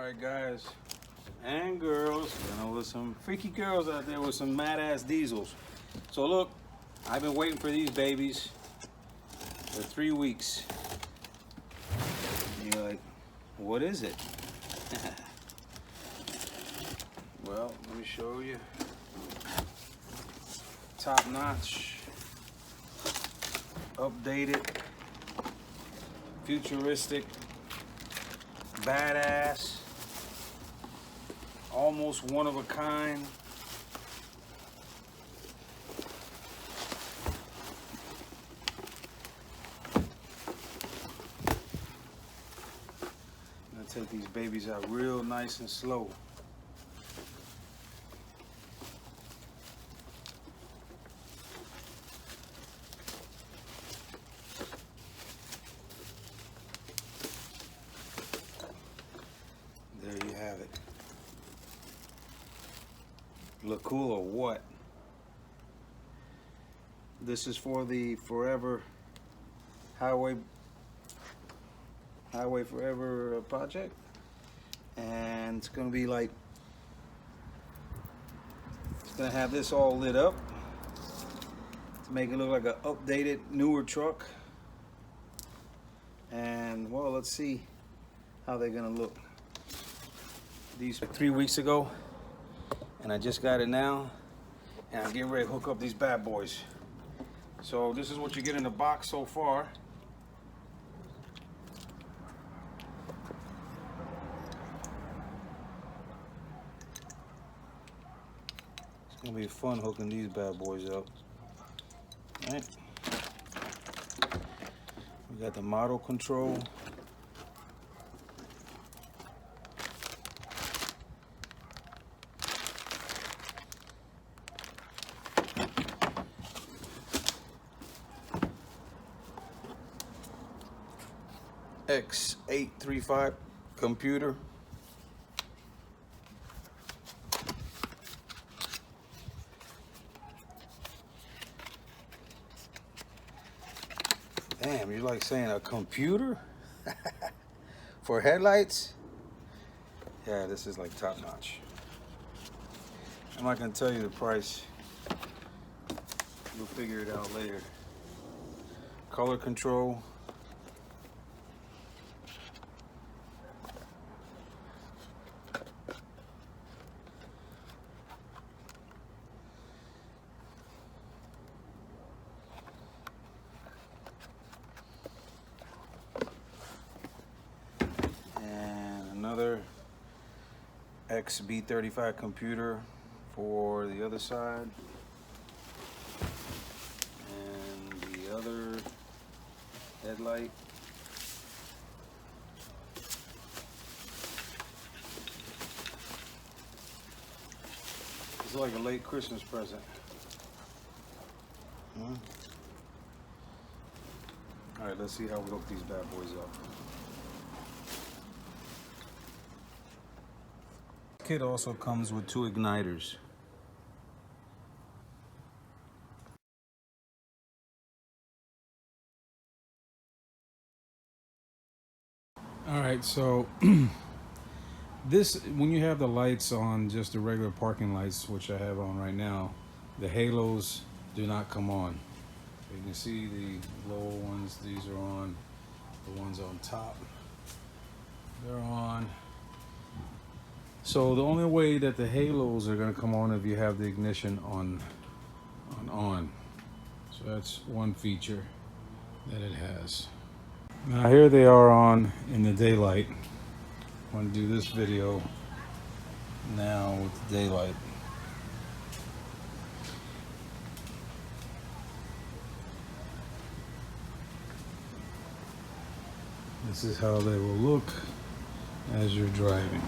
Alright guys and girls, I know there's some freaky girls out there with some mad ass diesels. So look, I've been waiting for these babies for 3 weeks. And you're like, what is it? Well, let me show you. Top notch, updated, futuristic, badass, almost one of a kind. I'm gonna take these babies out real nice and slow. There you have it. Look cool or what? This is for the Forever Highway Forever project, and it's gonna be like, it's gonna have this all lit up to make it look like an updated, newer truck. And well, let's see how they're gonna look. These were 3 weeks ago, and I just got it now, and I'm getting ready to hook up these bad boys. So this is what you get in the box so far. It's gonna be fun hooking these bad boys up. All right. We got the model control. X835 computer. Damn, you're like saying a computer for headlights? Yeah, this is like top notch. I'm not gonna tell you the price. You'll figure it out later. Color control. Another XB35 computer for the other side, and the other headlight. It's like a late Christmas present. All right, let's see how we hook these bad boys up. Kit also comes with 2 igniters. All right, so this, when you have the lights on, just the regular parking lights, which I have on right now, the halos do not come on. You can see the lower ones, these are on. The ones on top, they're on. So the only way that the halos are going to come on if you have the ignition on. So that's one feature that it has. Now here they are on in the daylight. I'm going to do this video now with the daylight. This is how they will look as you're driving.